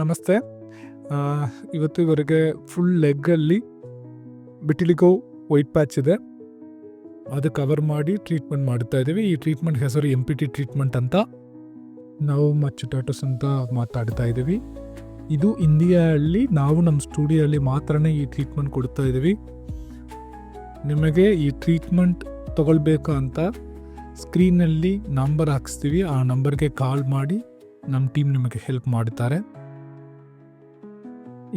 ನಮಸ್ತೆ. ಆ, ಇವತ್ತಿವರೆಗೆ full ಲೆಗ್ಗಲ್ಲಿ ಬಿಟಿಲಿಗೋ white patch ಇದೆ. ಅದು ಕವರ್ ಮಾಡಿ ಟ್ರೀಟ್ಮೆಂಟ್ ಮಾಡ್ತಾ ಇದ್ದೀವಿ. ಈ ಟ್ರೀಟ್ಮೆಂಟ್ ಹೆಸರು MPT ಟ್ರೀಟ್ಮೆಂಟ್ ಅಂತ. ನಾವು ಮಚ್ಚುಟಾಟಸ್ ಅಂತ ಮಾತಾಡ್ತಾ ಇದ್ದೀವಿ. ಇದು ಇಂಡಿಯಾದಲ್ಲಿ ನಾವು ನಮ್ಮ ಸ್ಟುಡಿಯೋಲ್ಲಿ ಮಾತ್ರನೇ ಈ ಟ್ರೀಟ್ಮೆಂಟ್ ಕೊಡ್ತಾ ಇದ್ದೀವಿ. ನಿಮಗೆ ಈ ಟ್ರೀಟ್ಮೆಂಟ್ ತಗೊಳ್ಬೇಕು ಅಂತ ಸ್ಕ್ರೀನಲ್ಲಿ ನಂಬರ್ ಹಾಕಿಸ್ತೀವಿ. ಆ ನಂಬರ್ಗೆ ಕಾಲ್ ಮಾಡಿ ನಮ್ಮ ಟೀಮ್ ನಿಮಗೆ ಹೆಲ್ಪ್ ಮಾಡ್ತಾರೆ.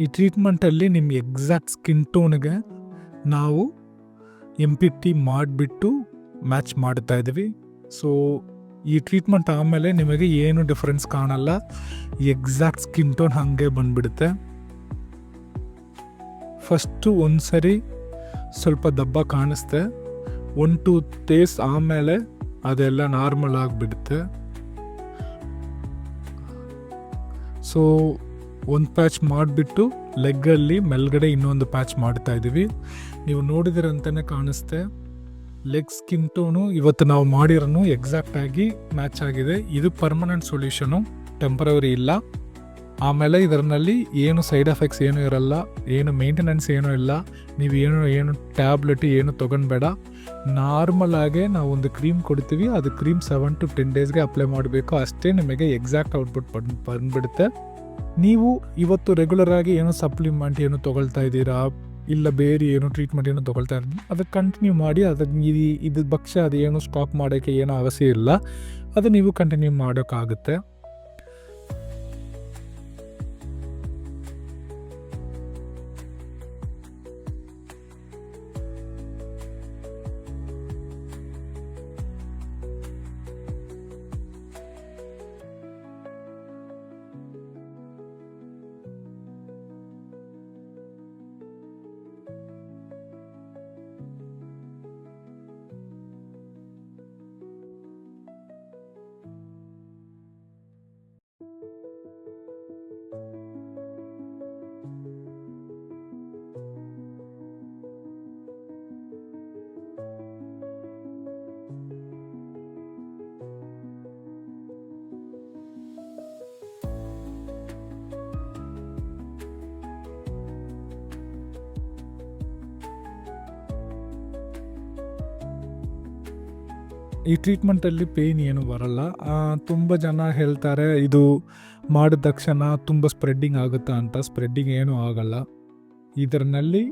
ಈ ಟ್ರೀಟ್ಮೆಂಟಲ್ಲಿ ನಿಮ್ಮ ಎಕ್ಸಾಕ್ಟ್ ಸ್ಕಿನ್ ಟೋನ್ಗೆ ನಾವು MPT ಮಾಡಿಬಿಟ್ಟು ಮ್ಯಾಚ್ ಮಾಡ್ತಾ ಇದ್ದೀವಿ. ಸೊ ಈ ಟ್ರೀಟ್ಮೆಂಟ್ ಆಮೇಲೆ ನಿಮಗೆ ಏನು ಡಿಫ್ರೆನ್ಸ್ ಕಾಣಲ್ಲ. ಎಕ್ಸಾಕ್ಟ್ ಸ್ಕಿನ್ ಟೋನ್ ಹಾಗೆ ಬಂದ್ಬಿಡುತ್ತೆ. ಫಸ್ಟು ಒಂದು ಸರಿ ಸ್ವಲ್ಪ ದಬ್ಬ ಕಾಣಿಸ್ತೆ. 1-2 ಡೇಸ್ ಆಮೇಲೆ ಅದೆಲ್ಲ ನಾರ್ಮಲ್ ಆಗಿಬಿಡುತ್ತೆ. ಸೊ ಒಂದು ಪ್ಯಾಚ್ ಮಾಡಿಬಿಟ್ಟು ಲೆಗ್ಗಲ್ಲಿ ಮೇಲ್ಗಡೆ ಇನ್ನೊಂದು ಪ್ಯಾಚ್ ಮಾಡ್ತಾ ಇದ್ದೀವಿ. ನೀವು ನೋಡಿದಿರಂತಲೇ ಕಾಣಿಸ್ತೆ. ಲೆಗ್ ಸ್ಕಿನ್ ಟೋನು ಇವತ್ತು ನಾವು ಮಾಡಿರೋನು ಎಕ್ಸಾಕ್ಟಾಗಿ ಮ್ಯಾಚ್ ಆಗಿದೆ. ಇದು ಪರ್ಮನೆಂಟ್ ಸೊಲ್ಯೂಷನು, ಟೆಂಪರರಿ ಇಲ್ಲ. ಆಮೇಲೆ ಇದರಲ್ಲಿ ಏನು ಸೈಡ್ ಎಫೆಕ್ಟ್ಸ್ ಏನೂ ಇರಲ್ಲ, ಏನು ಮೇಂಟೆನೆನ್ಸ್ ಏನೂ ಇಲ್ಲ. ನೀವು ಏನು ಟ್ಯಾಬ್ಲೆಟ್ ಏನು ತೊಗೊಳ್ಬೇಡ. ನಾರ್ಮಲ್ ಆಗೇ ನಾವು ಒಂದು ಕ್ರೀಮ್ ಕೊಡ್ತೀವಿ. ಅದು ಕ್ರೀಮ್ 7 to 10 ಡೇಸ್ಗೆ ಅಪ್ಲೈ ಮಾಡಬೇಕು. ಅಷ್ಟೇ ನಿಮಗೆ ಎಕ್ಸಾಕ್ಟ್ ಔಟ್ಪುಟ್ ಬಂದ್ಬಿಡುತ್ತೆ. ನೀವು ಇವತ್ತು ರೆಗ್ಯುಲರ್ ಆಗಿ ಏನೋ ಸಪ್ಲಿಮೆಂಟ್ ಏನು ತೊಗೊಳ್ತಾ ಇದ್ದೀರಾ, ಇಲ್ಲ ಬೇರೆ ಏನು ಟ್ರೀಟ್ಮೆಂಟ್ ಏನು ತೊಗೊಳ್ತಾ ಇದ್ದೀರಿ, ಅದಕ್ಕೆ ಕಂಟಿನ್ಯೂ ಮಾಡಿ. ಅದಕ್ಕೆ ಇದು ಭಕ್ಷ್ಯ ಅದು ಏನು ಸ್ಟಾಪ್ ಮಾಡೋಕ್ಕೆ ಏನೋ ಅವಶ್ಯ ಇಲ್ಲ. ಅದು ನೀವು ಕಂಟಿನ್ಯೂ ಮಾಡೋಕ್ಕಾಗುತ್ತೆ. ಈ ಟ್ರೀಟ್ಮೆಂಟಲ್ಲಿ ಪೇಯ್ನ್ ಏನು ಬರಲ್ಲ. ತುಂಬ ಜನ ಹೇಳ್ತಾರೆ ಇದು ಮಾಡಿದ ತಕ್ಷಣ ತುಂಬ ಸ್ಪ್ರೆಡ್ಡಿಂಗ್ ಆಗುತ್ತಾ ಅಂತ. ಸ್ಪ್ರೆಡ್ಡಿಂಗ್ ಏನೂ ಆಗಲ್ಲ. ಇದರಲ್ಲಿ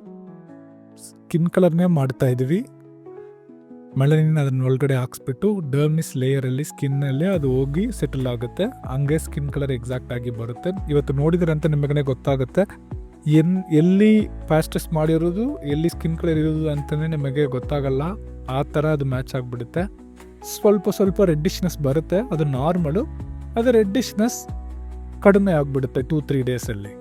ಸ್ಕಿನ್ ಕಲರ್ನೇ ಮಾಡ್ತಾ ಇದ್ದೀವಿ. ಮೆಲನಿನ್ ಅದನ್ನ ಒಳಗಡೆ ಹಾಕ್ಸ್ಬಿಟ್ಟು ಡರ್ಮಿಸ್ ಲೇಯರಲ್ಲಿ ಸ್ಕಿನ್ನಲ್ಲಿ ಅದು ಹೋಗಿ ಸೆಟಲ್ ಆಗುತ್ತೆ. ಹಂಗೆ ಸ್ಕಿನ್ ಕಲರ್ ಎಕ್ಸಾಕ್ಟ್ ಆಗಿ ಬರುತ್ತೆ. ಇವತ್ತು ನೋಡಿದ್ರಂತ ನಿಮಗೇ ಗೊತ್ತಾಗುತ್ತೆ ಎಲ್ಲಿ ಪ್ಯಾಚ್ ಟೆಸ್ಟ್ ಮಾಡಿರೋದು, ಎಲ್ಲಿ ಸ್ಕಿನ್ ಕಲರ್ ಇರೋದು ಅಂತಲೇ ನಿಮಗೆ ಗೊತ್ತಾಗಲ್ಲ. ಆ ಥರ ಅದು ಮ್ಯಾಚ್ ಆಗಿಬಿಡುತ್ತೆ. ಸ್ವಲ್ಪ ರೆಡ್ಡಿಶ್ನೆಸ್ ಬರುತ್ತೆ, ಅದು ನಾರ್ಮಲು. ಅದು ರೆಡ್ಡಿಶ್ನೆಸ್ ಕಡಿಮೆ ಆಗಿಬಿಡುತ್ತೆ 2-3 ಡೇಸಲ್ಲಿ.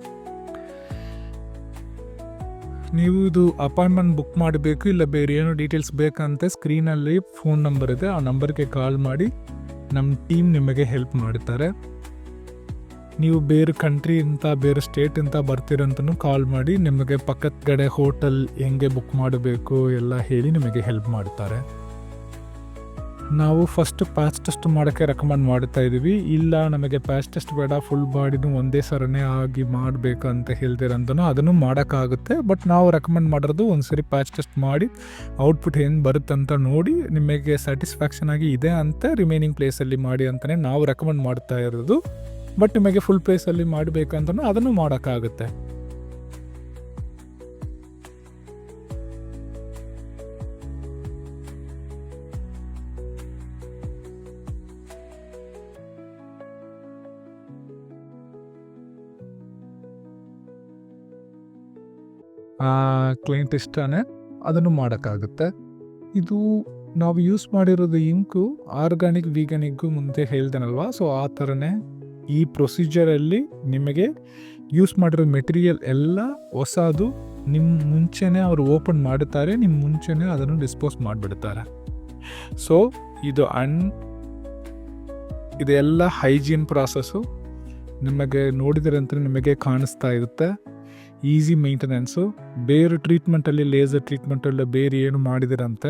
ನೀವು ಇದು ಅಪಾಯಿಂಟ್ಮೆಂಟ್ ಬುಕ್ ಮಾಡಬೇಕು, ಇಲ್ಲ ಬೇರೆ ಏನೋ ಡೀಟೇಲ್ಸ್ ಬೇಕಂತ ಸ್ಕ್ರೀನಲ್ಲಿ ಫೋನ್ ನಂಬರ್ ಇದೆ. ಆ ನಂಬರ್ಗೆ ಕಾಲ್ ಮಾಡಿ ನಮ್ಮ ಟೀಮ್ ನಿಮಗೆ ಹೆಲ್ಪ್ ಮಾಡ್ತಾರೆ. ನೀವು ಬೇರೆ ಕಂಟ್ರಿಯಿಂದ ಬೇರೆ ಸ್ಟೇಟಿಂದ ಬರ್ತೀರಂತನೂ ಕಾಲ್ ಮಾಡಿ ನಿಮಗೆ ಪಕ್ಕದ ಕಡೆ ಹೋಟೆಲ್ ಹೆಂಗೆ ಬುಕ್ ಮಾಡಬೇಕು ಎಲ್ಲ ಹೇಳಿ ನಿಮಗೆ ಹೆಲ್ಪ್ ಮಾಡ್ತಾರೆ. ನಾವು ಫಸ್ಟ್ ಪ್ಯಾಚ್ ಟೆಸ್ಟ್ ಮಾಡೋಕ್ಕೆ ರೆಕಮೆಂಡ್ ಮಾಡ್ತಾ ಇದ್ದೀವಿ. ಇಲ್ಲ ನಮಗೆ ಪ್ಯಾಚ್ ಟೆಸ್ಟ್ ಬೇಡ, ಫುಲ್ ಬಾಡಿನೂ ಒಂದೇ ಸರನೇ ಆಗಿ ಮಾಡಬೇಕು ಅಂತ ಹೇಳ್ತೀರಂತನೂ ಅದನ್ನು ಮಾಡೋಕ್ಕಾಗುತ್ತೆ. ಬಟ್ ನಾವು ರೆಕಮೆಂಡ್ ಮಾಡಿರೋದು ಒಂದು ಸರಿ ಪ್ಯಾಚ್ ಟೆಸ್ಟ್ ಮಾಡಿ ಔಟ್ಪುಟ್ ಏನು ಬರುತ್ತಂತ ನೋಡಿ ನಿಮಗೆ ಸ್ಯಾಟಿಸ್ಫ್ಯಾಕ್ಷನ್ ಆಗಿ ಇದೆ ಅಂತ ರಿಮೈನಿಂಗ್ ಪ್ಲೇಸಲ್ಲಿ ಮಾಡಿ ಅಂತಲೇ ನಾವು ರೆಕಮೆಂಡ್ ಮಾಡ್ತಾ ಇರೋದು. ಬಟ್ ನಿಮಗೆ ಫುಲ್ ಪ್ಲೇಸಲ್ಲಿ ಮಾಡಬೇಕಂತನೂ ಅದನ್ನು ಮಾಡೋಕ್ಕಾಗುತ್ತೆ. ಕ್ಲೈಂಟ್ ಇಷ್ಟನೇ ಅದನ್ನು ಮಾಡೋಕ್ಕಾಗುತ್ತೆ. ಇದು ನಾವು ಯೂಸ್ ಮಾಡಿರೋದು ಇಂಕು ಆರ್ಗ್ಯಾನಿಕ್ ವೀಗನಿಗೂ ಮುಂದೆ ಹೇಳ್ದೇನಲ್ವಾ. ಸೊ ಆ ಥರನೇ ಈ ಪ್ರೊಸೀಜರಲ್ಲಿ ನಿಮಗೆ ಯೂಸ್ ಮಾಡಿರೋ ಮೆಟೀರಿಯಲ್ ಎಲ್ಲ ಹೊಸದು. ನಿಮ್ಮ ಮುಂಚೆನೇ ಅವರು ಓಪನ್ ಮಾಡುತ್ತಾರೆ, ನಿಮ್ಮ ಮುಂಚೆನೇ ಅದನ್ನು ಡಿಸ್ಪೋಸ್ ಮಾಡಿಬಿಡ್ತಾರೆ. ಸೊ ಇದೆಲ್ಲ ಹೈಜೀನ್ ಪ್ರಾಸೆಸ್ಸು. ನಿಮಗೆ ನೋಡಿದ್ರಂತ ನಿಮಗೆ ಕಾಣಿಸ್ತಾ ಇರುತ್ತೆ. Easy maintenance. ಬೇರೆ ಟ್ರೀಟ್ಮೆಂಟಲ್ಲಿ, ಲೇಸರ್ ಟ್ರೀಟ್ಮೆಂಟಲ್ಲಿ ಬೇರೆ ಏನು ಮಾಡಿದಿರಂತೆ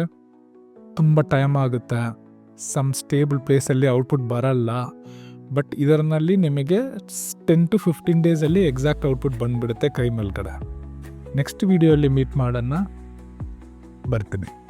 ತುಂಬ ಟೈಮ್ ಆಗುತ್ತೆ. ಸಮ್ ಸ್ಟೇಬಲ್ ಪ್ಲೇಸಲ್ಲಿ ಔಟ್ಪುಟ್ ಬರಲ್ಲ. ಬಟ್ ಇದರಲ್ಲಿ ನಿಮಗೆ 10 to 15 ಡೇಸಲ್ಲಿ ಎಕ್ಸಾಕ್ಟ್ ಔಟ್ಪುಟ್ ಬಂದುಬಿಡುತ್ತೆ ಕೈ ಮೇಲ್ಗಡೆ. ನೆಕ್ಸ್ಟ್ ವಿಡಿಯೋಲ್ಲಿ ಮೀಟ್ ಮಾಡೋಣ, ಬರ್ತೀನಿ.